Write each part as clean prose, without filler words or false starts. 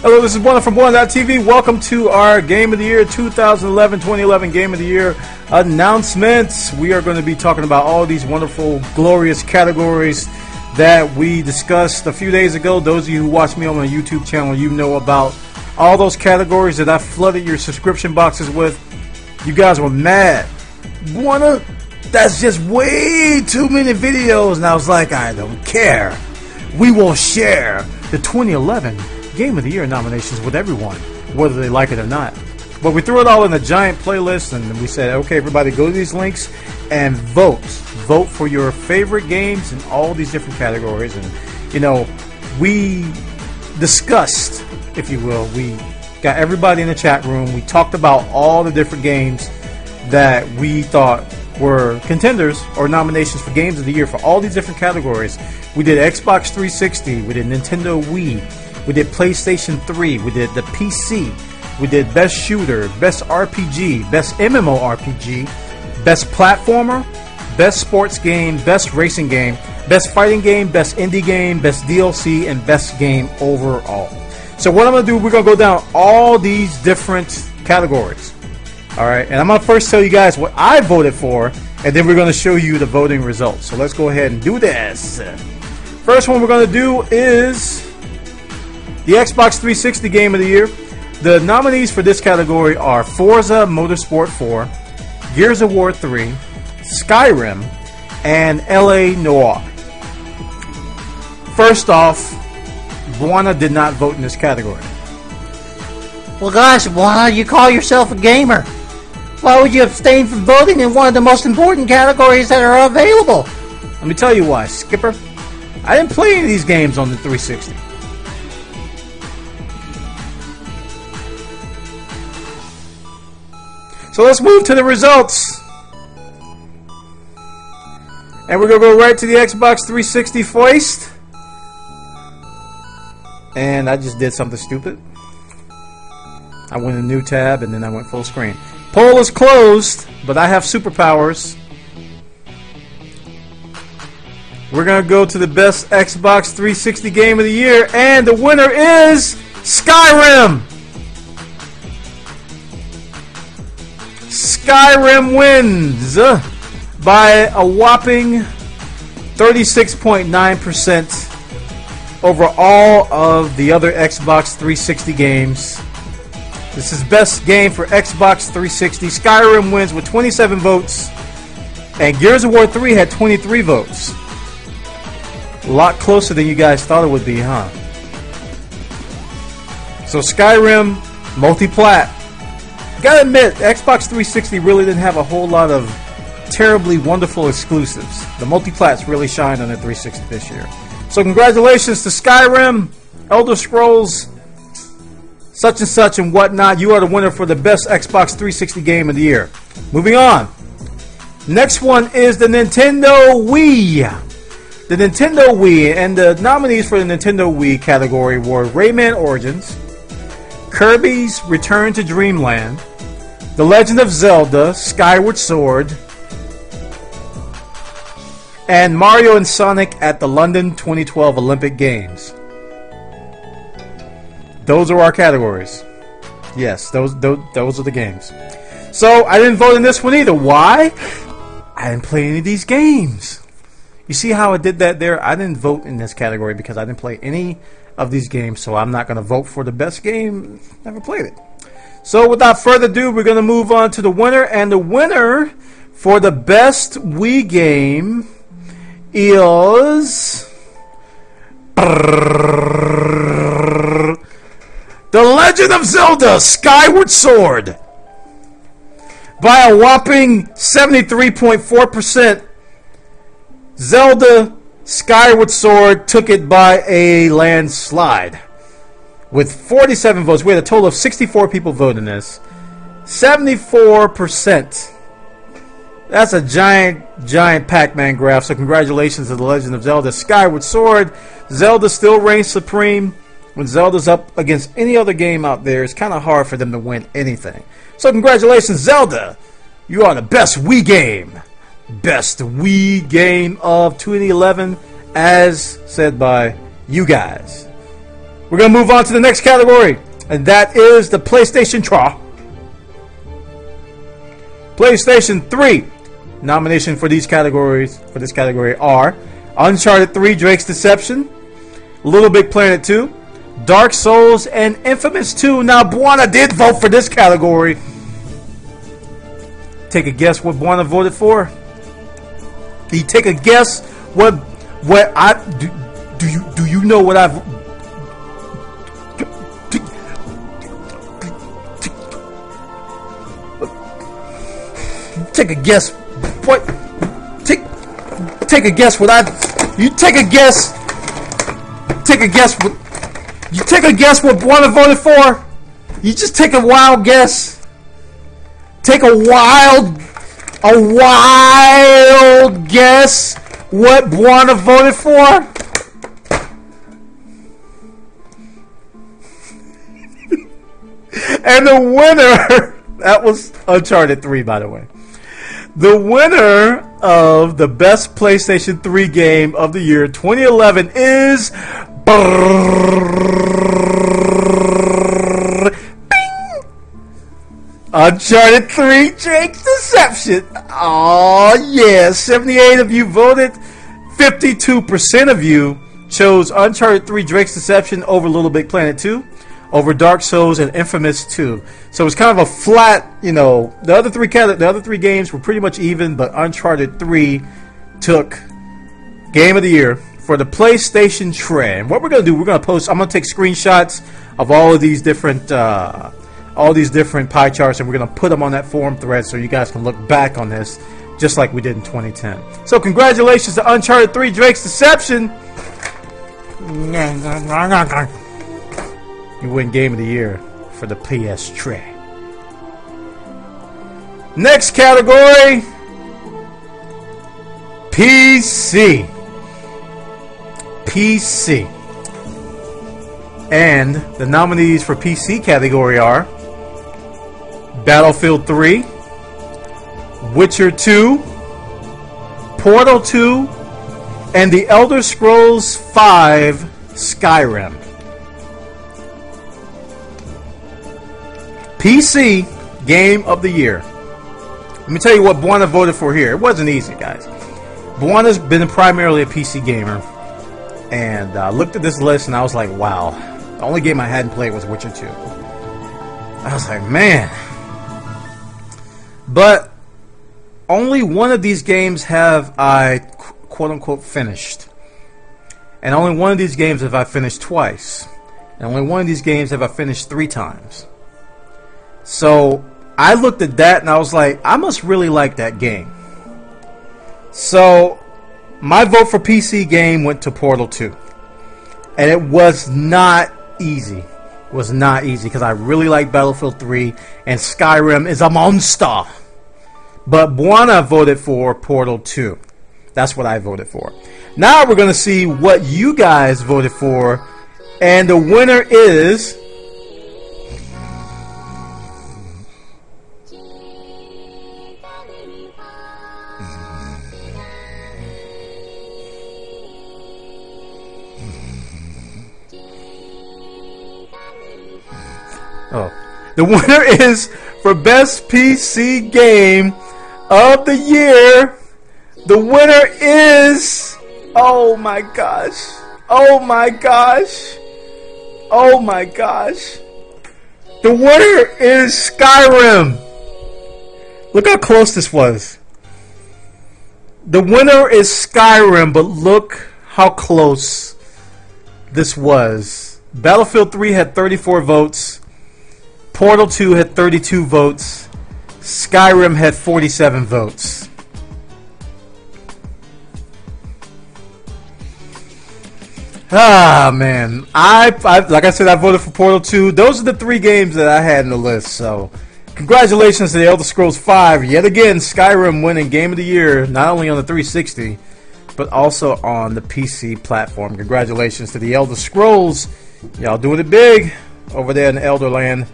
Hello, this is Buona from Buona.tv. Welcome to our Game of the Year 2011 Game of the Year announcements. We are going to be talking about all these wonderful, glorious categories that we discussed a few days ago. Those of you who watch me on my YouTube channel, you know about all those categories that I flooded your subscription boxes with. You guys were mad. Buona, that's just way too many videos. And I was like, I don't care. We will share the 2011 Game of the Year nominations with everyone, whether they like it or not. But we threw it all in a giant playlist, and we said, okay, everybody, go to these links and vote. Vote for your favorite games in all these different categories. And, you know, we discussed, if you will, we got everybody in the chat room. We talked about all the different games that we thought were contenders or nominations for Games of the Year for all these different categories. We did Xbox 360, we did Nintendo Wii, we did PlayStation 3, we did the PC, we did Best Shooter, Best RPG, Best MMORPG, Best Platformer, Best Sports Game, Best Racing Game, Best Fighting Game, Best Indie Game, Best DLC, and Best Game Overall. So what I'm going to do, we're going to go down all these different categories. Alright, and I'm going to first tell you guys what I voted for, and then we're going to show you the voting results. So let's go ahead and do this. First one we're going to do is the Xbox 360 Game of the Year. The nominees for this category are Forza Motorsport 4, Gears of War 3, Skyrim, and LA Noire. First off, Buona did not vote in this category. Well, gosh, Buona, you call yourself a gamer. Why would you abstain from voting in one of the most important categories that are available? Let me tell you why, Skipper. I didn't play any of these games on the 360. So let's move to the results. And we're going to go right to the Xbox 360 first. And I just did something stupid. I went in a new tab and then I went full screen. Poll is closed, but I have superpowers. We're going to go to the best Xbox 360 Game of the Year, and the winner is Skyrim! Skyrim wins by a whopping 36.9% over all of the other Xbox 360 games. This is best game for Xbox 360. Skyrim wins with 27 votes, and Gears of War 3 had 23 votes. A lot closer than you guys thought it would be, huh? So Skyrim, multi-plat. Gotta admit, Xbox 360 really didn't have a whole lot of terribly wonderful exclusives. The multi-plats really shined on the 360 this year. So congratulations to Skyrim, Elder Scrolls, such and such and whatnot. You are the winner for the best Xbox 360 Game of the Year. Moving on. Next one is the Nintendo Wii. The Nintendo Wii, and the nominees for the Nintendo Wii category were Rayman Origins, Kirby's Return to Dreamland, The Legend of Zelda, Skyward Sword, and Mario and Sonic at the London 2012 Olympic Games. Those are our categories. Yes, those are the games. So, I didn't vote in this one either. Why? I didn't play any of these games. You see how I did that there? I didn't vote in this category because I didn't play any of these games, so I'm not going to vote for the best game. Never played it. So without further ado, we're going to move on to the winner, and the winner for the best Wii game is The Legend of Zelda: Skyward Sword by a whopping 73.4%. Zelda Skyward Sword took it by a landslide with 47 votes. We had a total of 64 people voting this. 74%. That's a giant Pac-Man graph. So congratulations to The Legend of Zelda Skyward Sword. Zelda still reigns supreme. When Zelda's up against any other game out there, it's kind of hard for them to win anything. So congratulations, Zelda. You are the best Wii game. Best Wii game of 2011, as said by you guys. We're going to move on to the next category, and that is the PlayStation Tra. PlayStation 3 nomination for these categories are Uncharted 3: Drake's Deception, Little Big Planet 2, Dark Souls, and Infamous 2. Now, Buana did vote for this category. Take a guess what Buana voted for. Can you take a guess what I do you know what I've take a guess what take a guess what I you take a guess what Buana voted for. You just take a wild guess. Take a wild guess what Buana voted for. And the winner, that was Uncharted 3, by the way. The winner of the best PlayStation 3 game of the year 2011 is Uncharted 3: Drake's Deception. Oh yeah, 78 of you voted. 52% of you chose Uncharted 3: Drake's Deception over Little Big Planet 2, over Dark Souls, and Infamous 2. So it's kind of a flat, you know, the other three games were pretty much even, but Uncharted 3 took Game of the Year for the PlayStation Tray. And what we're going to do, I'm going to take screenshots of all of these different pie charts, and we're going to put them on that forum thread so you guys can look back on this just like we did in 2010. So congratulations to Uncharted 3: Drake's Deception. You win Game of the Year for the PS Tray. Next category, PC. And the nominees for PC category are Battlefield 3, Witcher 2, Portal 2, and The Elder Scrolls V Skyrim. PC Game of the Year. Let me tell you what Buana voted for here. It wasn't easy, guys. Buana's been primarily a PC gamer, and I looked at this list and I was like, wow. The only game I hadn't played was Witcher 2. I was like, man. But only one of these games have I quote-unquote finished. And only one of these games have I finished twice. And only one of these games have I finished 3 times. So I looked at that and I was like, I must really like that game. So my vote for PC game went to Portal 2. And it was not easy. It was not easy because I really like Battlefield 3 and Skyrim is a monster. But Buana voted for Portal 2. That's what I voted for. Now we're going to see what you guys voted for. And the winner is the winner is for Best PC Game of the Year. The winner is, oh my gosh, oh my gosh, oh my gosh. The winner is Skyrim. Look how close this was. The winner is Skyrim, but look how close this was. Battlefield 3 had 34 votes. Portal 2 had 32 votes. Skyrim had 47 votes. Ah, man. I like I said, I voted for Portal 2. Those are the 3 games that I had in the list. So, congratulations to the Elder Scrolls V. Yet again, Skyrim winning Game of the Year, not only on the 360, but also on the PC platform. Congratulations to the Elder Scrolls. Y'all doing it big over there in Elderland.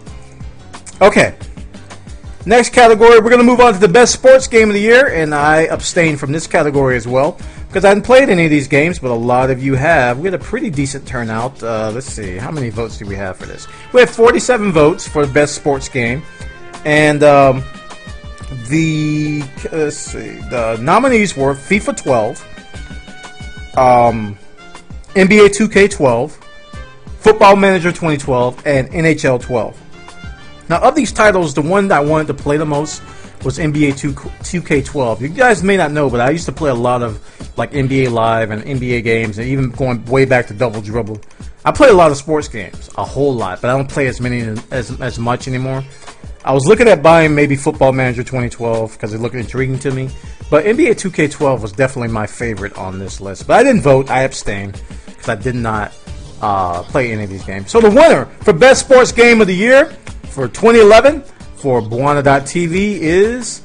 Okay, next category, we're going to move on to the best sports game of the year, and I abstain from this category as well. because I hadn't played any of these games, but a lot of you have. We had a pretty decent turnout. Let's see, how many votes do we have for this? We had 47 votes for the best sports game, and let's see, the nominees were FIFA 12, NBA 2K12, Football Manager 2012, and NHL 12. Now, of these titles, the one that I wanted to play the most was NBA 2K12. You guys may not know, but I used to play a lot of like NBA Live and NBA games, and even going way back to Double Dribble. I play a lot of sports games, a whole lot, but I don't play as many as much anymore. I was looking at buying maybe Football Manager 2012 because it looked intriguing to me, but NBA 2K12 was definitely my favorite on this list. But I didn't vote; I abstained because I did not play any of these games. So the winner for Best Sports Game of the Year for 2011 for Buana.tv is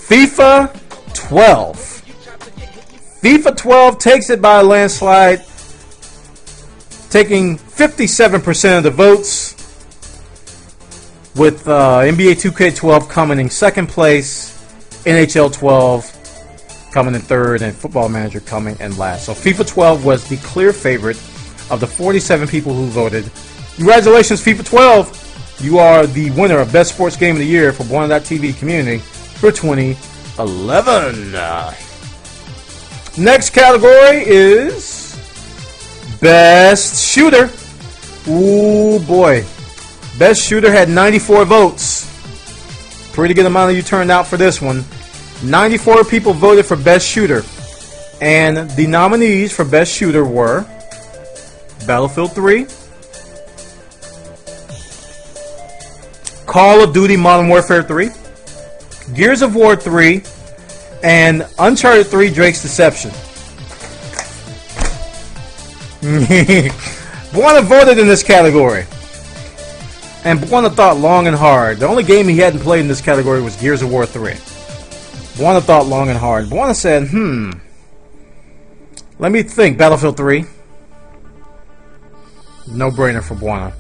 FIFA 12. FIFA 12 takes it by a landslide, taking 57% of the votes, with NBA 2K12 coming in second place, NHL 12 coming in third, and Football Manager coming in last. So FIFA 12 was the clear favorite of the 47 people who voted. Congratulations, FIFA 12! You are the winner of Best Sports Game of the Year for Buana.tv community for 2011. Next category is Best Shooter. Ooh boy. Best Shooter had 94 votes. Pretty good amount of you turned out for this one. 94 people voted for Best Shooter. And the nominees for Best Shooter were Battlefield 3, Call of Duty Modern Warfare 3, Gears of War 3, and Uncharted 3 Drake's Deception. Buana voted in this category. And Buana thought long and hard. The only game he hadn't played in this category was Gears of War 3. Buana thought long and hard. Buana said, let me think. Battlefield 3. No-brainer for Buana.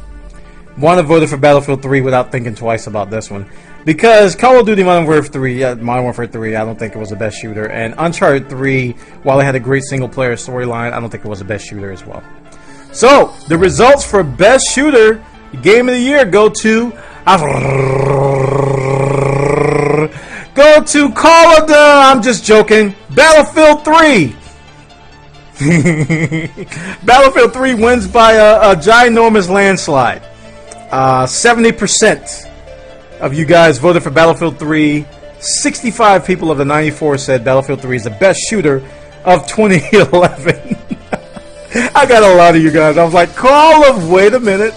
Buana voted for Battlefield 3 without thinking twice about this one. Because Call of Duty Modern Warfare 3, I don't think it was the best shooter. And Uncharted 3, while it had a great single-player storyline, I don't think it was the best shooter as well. So, the results for Best Shooter Game of the Year go to Call of Duty. I'm just joking. Battlefield 3. Battlefield 3 wins by a ginormous landslide. 70% of you guys voted for Battlefield 3. 65 people of the 94 said Battlefield 3 is the best shooter of 2011. I got a lot of you guys. I was like, wait a minute.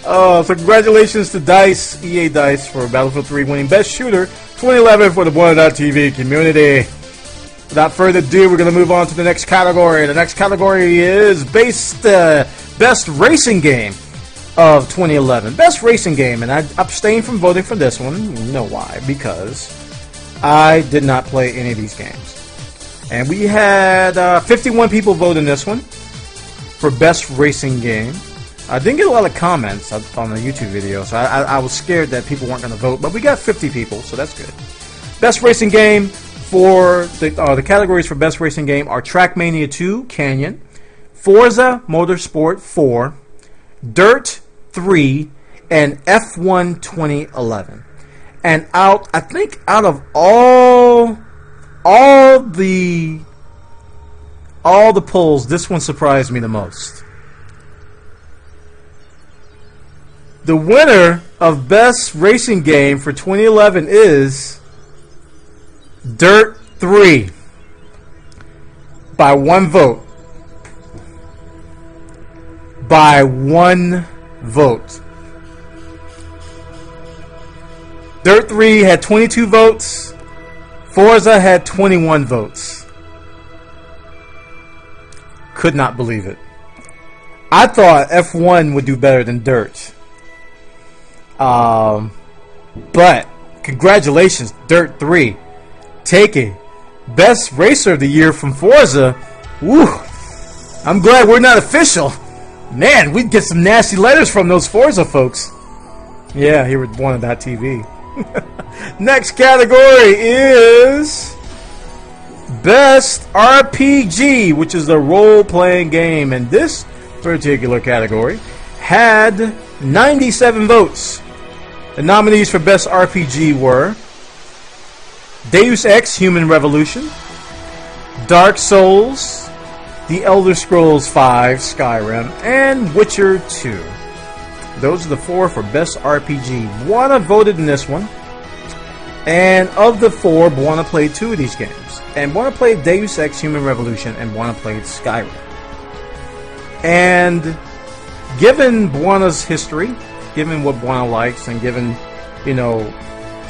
So congratulations to DICE, EA DICE, for Battlefield 3 winning Best Shooter 2011 for the Buana.tv community. Without further ado, we're going to move on to the next category. The next category is Best Racing Game of 2011. Best Racing Game, and I abstained from voting for this one. You know why? Because I did not play any of these games. And we had 51 people vote in this one for Best Racing Game. I didn't get a lot of comments on the YouTube video, so I was scared that people weren't going to vote, but we got 50 people, so that's good. Best Racing Game for the categories for Best Racing Game are Trackmania 2, Canyon, Forza Motorsport 4, Dirt 3, and F1 2011. And I think out of all the polls, this one surprised me the most. The winner of Best Racing Game for 2011 is Dirt 3 by one vote. By one vote. Dirt 3 had 22 votes. Forza had 21 votes. Could not believe it. I thought F1 would do better than Dirt. But congratulations, Dirt 3 taking Best Racer of the Year from Forza. Woo! I'm glad we're not official. Man, we'd get some nasty letters from those Forza folks. Yeah, he wanted that TV. Next category is Best RPG, which is a role-playing game. And this particular category had 97 votes. The nominees for Best RPG were Deus Ex Human Revolution, Dark Souls, The Elder Scrolls V Skyrim, and Witcher 2. Those are the 4 for Best RPG. Buona voted in this one. And of the 4, Buona played 2 of these games. And Buona played Deus Ex Human Revolution, and Buona played Skyrim. And given Buona's history, given what Buona likes, and given, you know,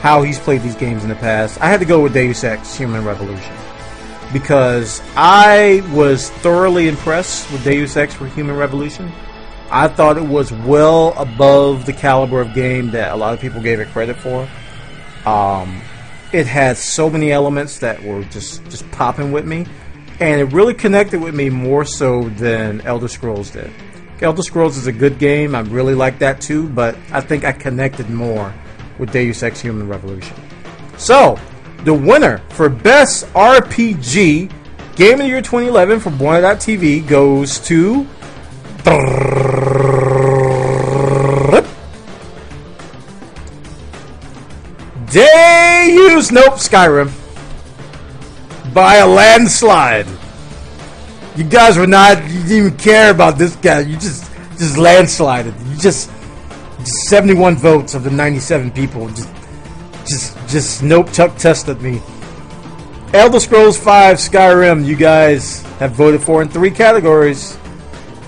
how he's played these games in the past, I had to go with Deus Ex Human Revolution. Because I was thoroughly impressed with Deus Ex for Human Revolution. I thought it was well above the caliber of game that a lot of people gave it credit for. It had so many elements that were just popping with me, and it really connected with me more so than Elder Scrolls did. Elder Scrolls is a good game, I really like that too, but I think I connected more with Deus Ex Human Revolution. So, the winner for Best RPG Game of the Year 2011 for Buona.tv goes to Skyrim by a landslide. You guys were not, you didn't even care about this guy. You just landslided. You just 71 votes of the 97 people just nope chuck tested me. Elder Scrolls V Skyrim, you guys have voted for in 3 categories.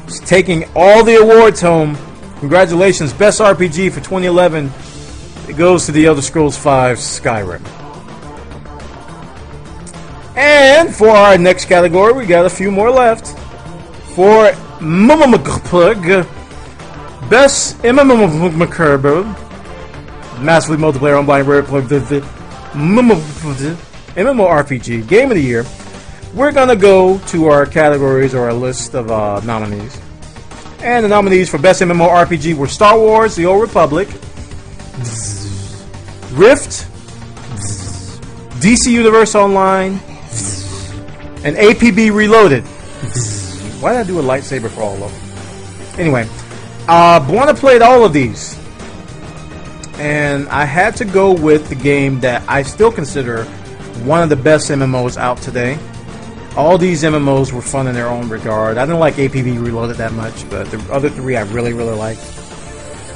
Just taking all the awards home. Congratulations, Best RPG for 2011. It goes to the Elder Scrolls V Skyrim. And for our next category, we got a few more left. For MMORPG, Best MMORPG, massively multiplayer online MMORPG Game of the Year, we're gonna go to our categories or our list of nominees. And the nominees for Best MMORPG were Star Wars: The Old Republic, Rift, DC Universe Online, and APB Reloaded. Why did I do a lightsaber for all of them? Anyway, Buona played all of these. And I had to go with the game that I still consider one of the best MMOs out today. All these MMOs were fun in their own regard. I didn't like APB Reloaded that much, but the other 3 I really liked.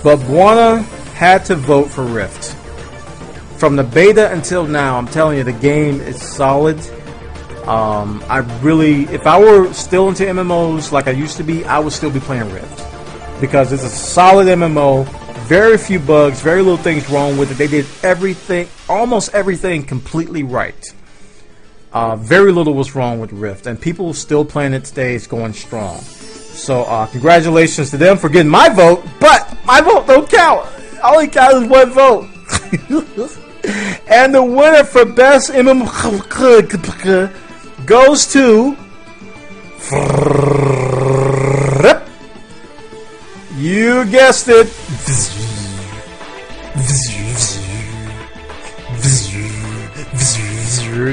But Buona had to vote for Rift. From the beta until now, I'm telling you, the game is solid. If I were still into MMOs like I used to be, I would still be playing Rift. Because it's a solid MMO, very few bugs, very little things wrong with it. They did everything, almost everything completely right. Very little was wrong with Rift, and people still playing it today. It's going strong. So congratulations to them for getting my vote, but my vote don't count. I only counted 1 vote. And the winner for Best MMO goes to... You guessed it.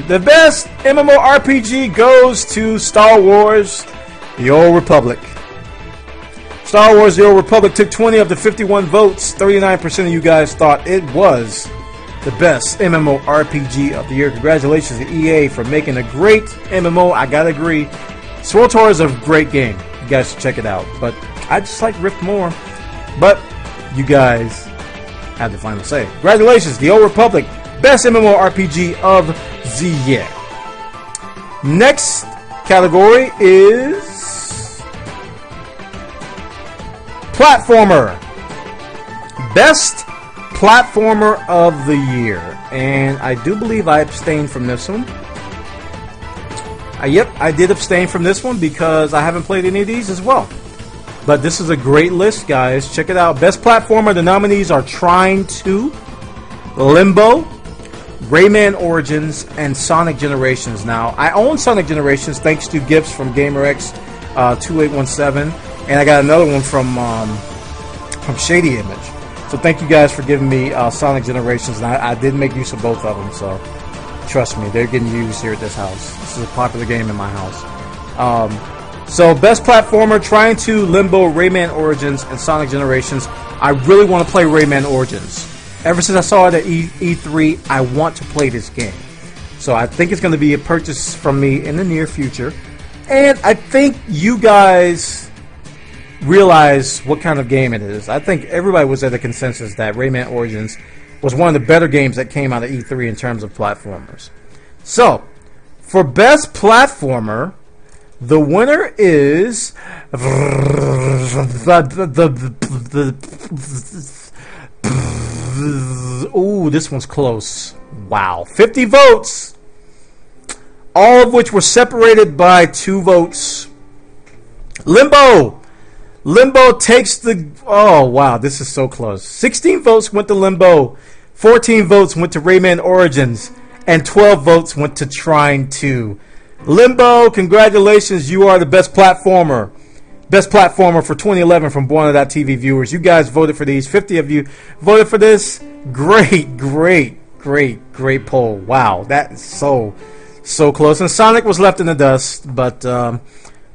The Best MMORPG goes to Star Wars: The Old Republic. Star Wars: The Old Republic took 20 of the 51 votes. 39% of you guys thought it was the best MMORPG of the year. Congratulations to EA for making a great MMO. I gotta agree. SWTOR is a great game. You guys should check it out. But I just like Rift more. But you guys have the final say. Congratulations, The Old Republic, best MMORPG of the year. Next category is Platformer. Best Platformer of the year. And I do believe I abstained from this one. Yep, I did abstain from this one because I haven't played any of these as well. But this is a great list, guys. Check it out. Best Platformer, the nominees are Trine 2, Limbo, Rayman Origins, and Sonic Generations. Now, I own Sonic Generations thanks to gifts from GamerX2817, and I got another one from Shady Image. So thank you guys for giving me Sonic Generations, and I did make use of both of them. So trust me, they're getting used here at this house. This is a popular game in my house. So best platformer: Trying to, Limbo, Rayman Origins, and Sonic Generations. I really want to play Rayman Origins. Ever since I saw it at E3, I want to play this game. So I think it's going to be a purchase from me in the near future. And I think you guys realize what kind of game it is. I think everybody was at a consensus that Rayman Origins was one of the better games that came out of E3 in terms of platformers. So, for best platformer, the winner is... Ooh, this one's close. Wow. 50 votes. All of which were separated by 2 votes. Limbo. Limbo takes the... Oh, wow. This is so close. 16 votes went to Limbo. 14 votes went to Rayman Origins. And 12 votes went to Trying to. Limbo, congratulations. You are the best platformer. Best platformer for 2011 from Buona.tv viewers. You guys voted for these. 50 of you voted for this. Great, great, great, great poll. Wow, that is so close. And Sonic was left in the dust, but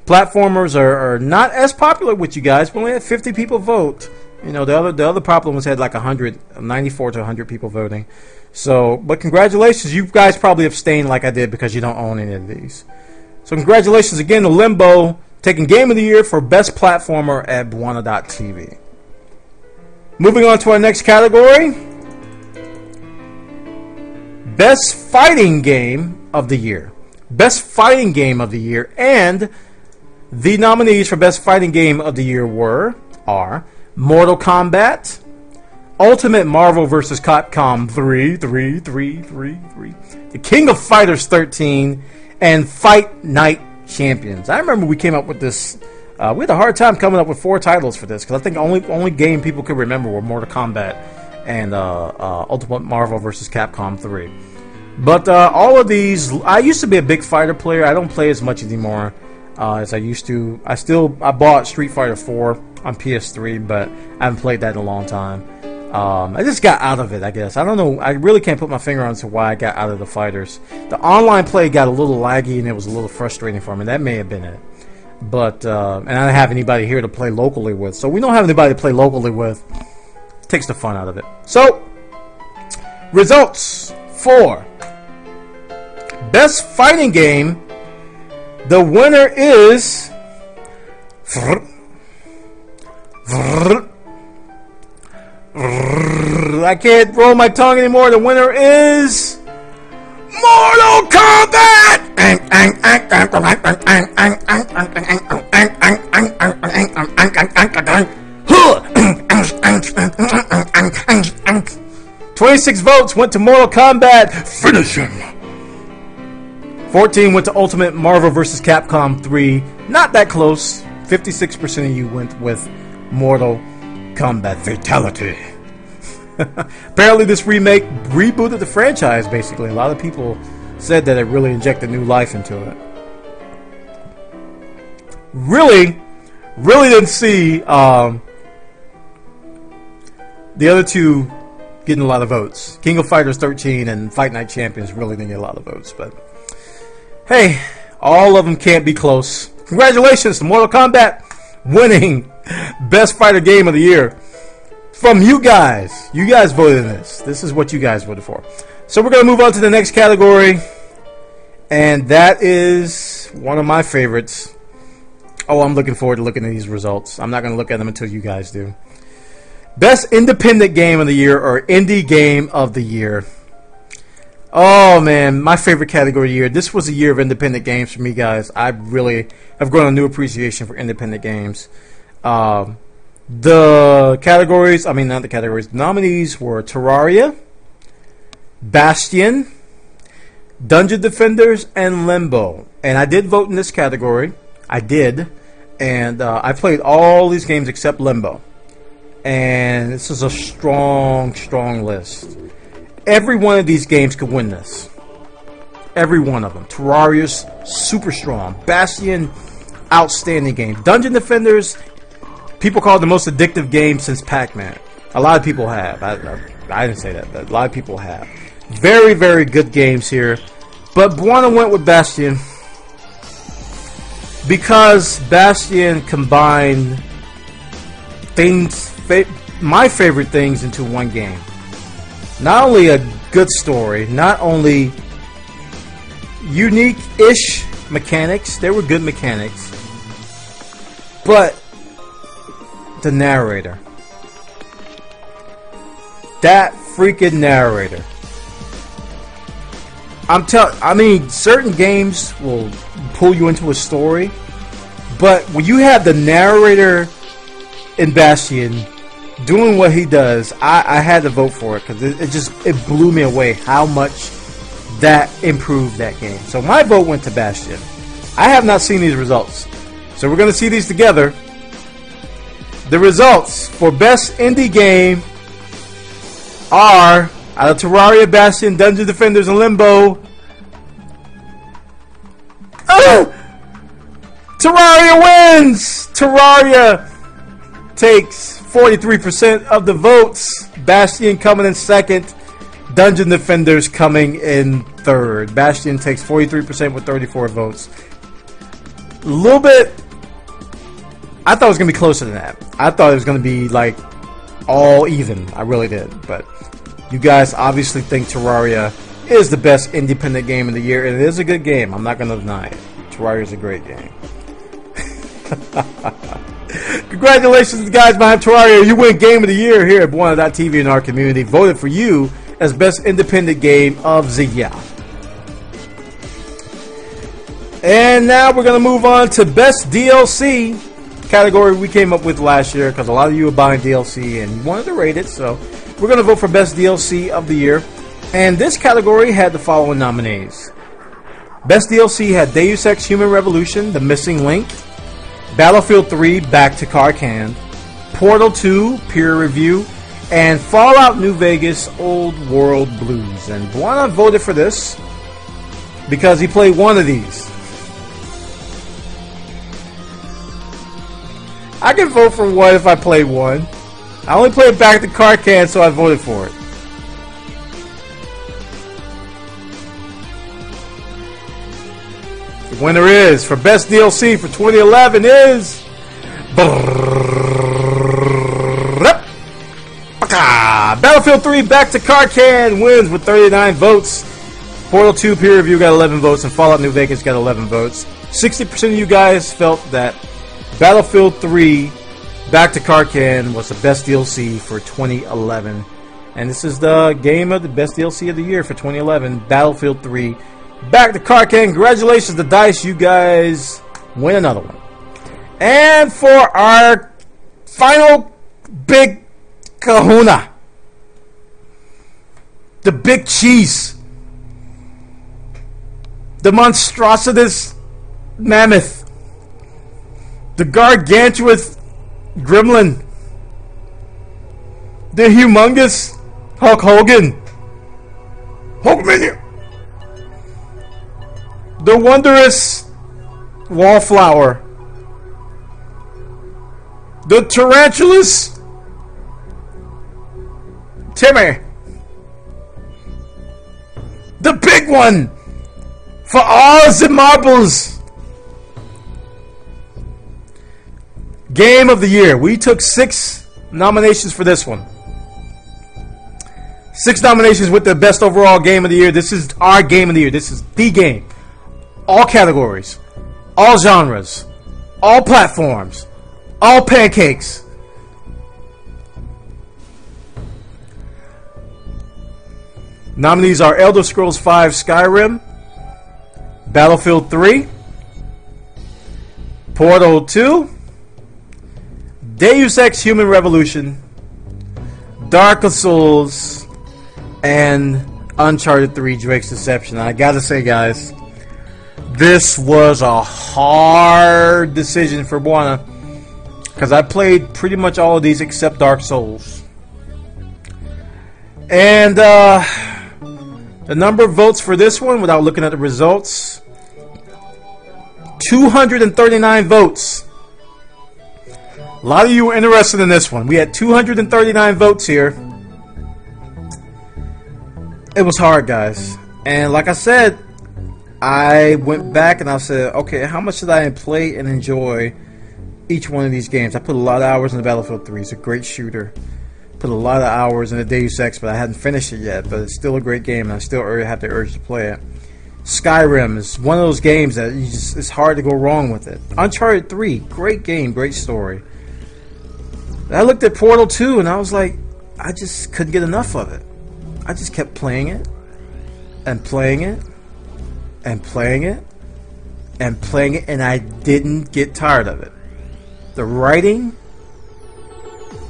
platformers are not as popular with you guys. We only had 50 people vote. You know, the other platformers had like 94 to 100 people voting. So, but congratulations. You guys probably abstained like I did because you don't own any of these. So congratulations again to Limbo, taking Game of the Year for Best Platformer at Buona.tv. Moving on to our next category. Best Fighting Game of the Year. Best Fighting Game of the Year. And the nominees for Best Fighting Game of the Year are Mortal Kombat, Ultimate Marvel vs. Capcom 3, The King of Fighters 13, and Fight Night Champions. I remember we came up with this. We had a hard time coming up with 4 titles for this because I think the only game people could remember were Mortal Kombat and Ultimate Marvel vs. Capcom 3. But all of these, I used to be a big fighter player. I don't play as much anymore as I used to. I bought Street Fighter 4 on PS3, but I haven't played that in a long time. I just got out of it, I guess. I don't know. I really can't put my finger on to why I got out of the fighters. The online play got a little laggy and it was a little frustrating for me. That may have been it. But, and I don't have anybody here to play locally with. So we don't have anybody to play locally with. It takes the fun out of it. So, results for Best Fighting Game. The winner is... I can't roll my tongue anymore. The winner is Mortal Kombat. 26 votes went to Mortal Kombat. Finish him. 14 went to Ultimate Marvel vs. Capcom 3. Not that close. 56% of you went with Mortal Kombat Fatality. Apparently this remake rebooted the franchise, basically. A lot of people said that it really injected new life into it. Really didn't see the other two getting a lot of votes. King of Fighters 13 and Fight Night Champions really didn't get a lot of votes, but hey, all of them can't be close. Congratulations to Mortal Kombat winning Best Fighter Game of the Year. From you guys. You guys voted in this. This is what you guys voted for. So we're going to move on to the next category. And that is one of my favorites. Oh, I'm looking forward to looking at these results. I'm not going to look at them until you guys do. Best Independent Game of the Year or Indie Game of the Year. Oh, man. My favorite category year. This was a year of independent games for me, guys. I really have grown a new appreciation for independent games. The categories, the nominees were Terraria, Bastion, Dungeon Defenders, and Limbo. And I did vote in this category. I did. And I played all these games except Limbo. And this is a strong list. Every one of these games could win this. Every one of them. Terraria's super strong. Bastion, outstanding game. Dungeon Defenders, people call it the most addictive game since Pac-Man. A lot of people have. I didn't say that, but a lot of people have. Very, very good games here. But Buana went with Bastion because Bastion combined my favorite things into one game. Not only a good story, not only unique-ish mechanics, they were good mechanics, but the narrator. That freaking narrator. I mean, certain games will pull you into a story, but when you have the narrator in Bastion doing what he does, I had to vote for it because it blew me away how much that improved that game. So my vote went to Bastion. I have not seen these results, so we're going to see these together. The results for best indie game are, out of Terraria, Bastion, Dungeon Defenders, and Limbo, Terraria wins! Terraria takes 43% of the votes. Bastion coming in second. Dungeon Defenders coming in third. Bastion takes 43% with 34 votes. A little bit... I thought it was going to be closer than that. I thought it was going to be like all even. I really did. But you guys obviously think Terraria is the best independent game of the year. And it is a good game. I'm not going to deny it. Terraria is a great game. Congratulations, guys behind Terraria. You win Game of the Year here at Buana.tv in our community. Voted for you as best independent game of the year. And now we're going to move on to best DLC category we came up with last year because a lot of you were buying DLC and you wanted to rate it. So we're going to vote for best DLC of the year. And this category had the following nominees. Best DLC had Deus Ex Human Revolution, The Missing Link, Battlefield 3, Back to Karkand, Portal 2, Peer Review, and Fallout New Vegas, Old World Blues. And Buana voted for this because he played one of these. I can vote for one if I play one. I only played Back to Karkand, so I voted for it. The winner is, for best DLC for 2011 is... Battlefield 3 Back to Karkand wins with 39 votes. Portal 2 Peer Review got 11 votes, and Fallout New Vegas got 11 votes. 60% of you guys felt that Battlefield 3 Back to Karkand was the best DLC for 2011. And this is the game of the best DLC of the year for 2011, Battlefield 3 Back to Karkand. Congratulations to DICE, you guys win another one. And for our final big kahuna, the big cheese, the monstrositous mammoth, the gargantuous gremlin, the humongous Hulk Hogan, Hulkmania, the wondrous Wallflower, the tarantulas Timmy, the big one for all the marbles. Game of the Year. We took 6 nominations for this one. 6 nominations with the best overall game of the year. This is our game of the year. This is the game. All categories, all genres, all platforms, all pancakes. Nominees are Elder Scrolls V Skyrim, Battlefield 3, Portal 2, Deus Ex Human Revolution, Dark Souls, and Uncharted 3 Drake's Deception. I gotta say, guys, this was a hard decision for Buana because I played pretty much all of these except Dark Souls. And the number of votes for this one, without looking at the results, 239 votes. A lot of you were interested in this one. We had 239 votes here. It was hard, guys. And like I said, I went back and I said, okay, how much did I play and enjoy each one of these games? I put a lot of hours in the Battlefield 3. It's a great shooter. Put a lot of hours in the Deus Ex, but I hadn't finished it yet. But it's still a great game, and I still have the urge to play it. Skyrim is one of those games that it's hard to go wrong with it. Uncharted 3, great game, great story. I looked at Portal 2 and I was like, I just couldn't get enough of it. I just kept playing it and playing it and playing it and playing it, and I didn't get tired of it. The writing,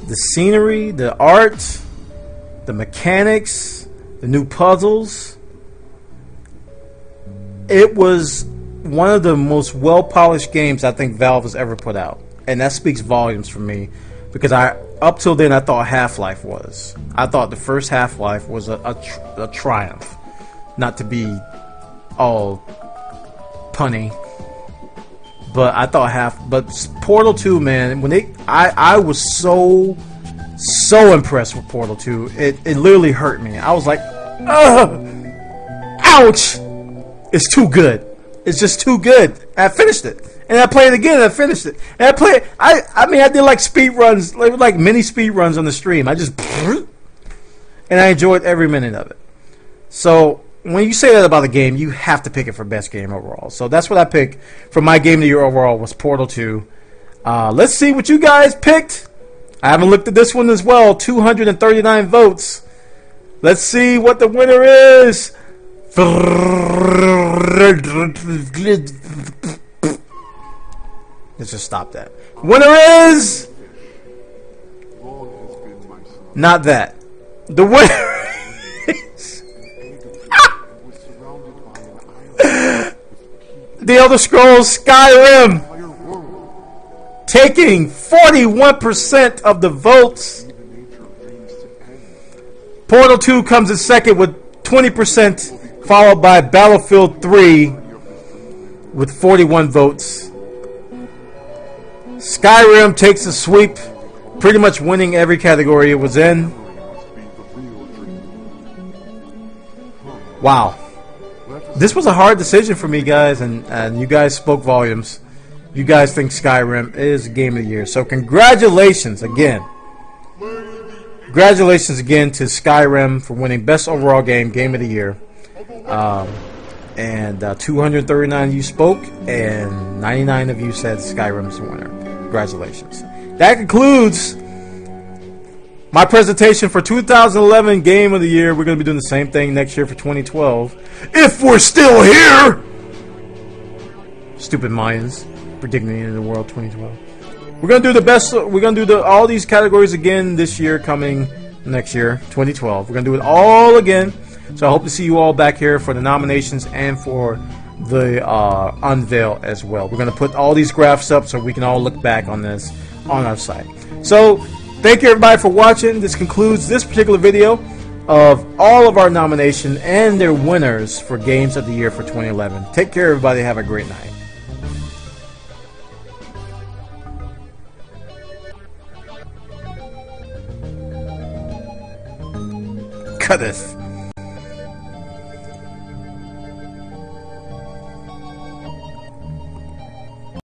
the scenery, the art, the mechanics, the new puzzles. It was one of the most well-polished games I think Valve has ever put out. And that speaks volumes for me. Because up till then, I thought Half-Life was. I thought the first Half-Life was a triumph. Not to be all punny. But I thought But Portal 2, man, when I was so impressed with Portal 2. It literally hurt me. I was like, ugh! Ouch! It's too good. It's just too good. And I finished it. And I played it again and I finished it. And I did like speed runs, like mini speed runs on the stream. And I enjoyed every minute of it. So when you say that about a game, you have to pick it for best game overall. So that's what I picked for my game of the year overall was Portal 2. Let's see what you guys picked. I haven't looked at this one as well. 239 votes. Let's see what the winner is. Let's just stop that. Winner is not that. The winner is The Elder Scrolls Skyrim, taking 41% of the votes. Portal 2 comes in second with 20%, followed by Battlefield 3 with 41 votes. Skyrim takes a sweep, pretty much winning every category it was in. Wow. This was a hard decision for me, guys, and you guys spoke volumes. You guys think Skyrim is Game of the Year. So congratulations again. Congratulations again to Skyrim for winning Best Overall Game of the Year. And 239 of you spoke, and 99 of you said Skyrim's the winner. Congratulations. That concludes my presentation for 2011 Game of the Year. We're going to be doing the same thing next year for 2012. If we're still here! Stupid Mayans predicting the end of the world 2012. We're going to do the best. We're going to do all these categories again this year, coming next year, 2012. We're going to do it all again. So I hope to see you all back here for the nominations and for the unveil as well. We're going to put all these graphs up so we can all look back on this on our site. So thank you everybody for watching. This concludes this particular video of all of our nominations and their winners for Games of the Year for 2011. Take care everybody. Have a great night. Cut this.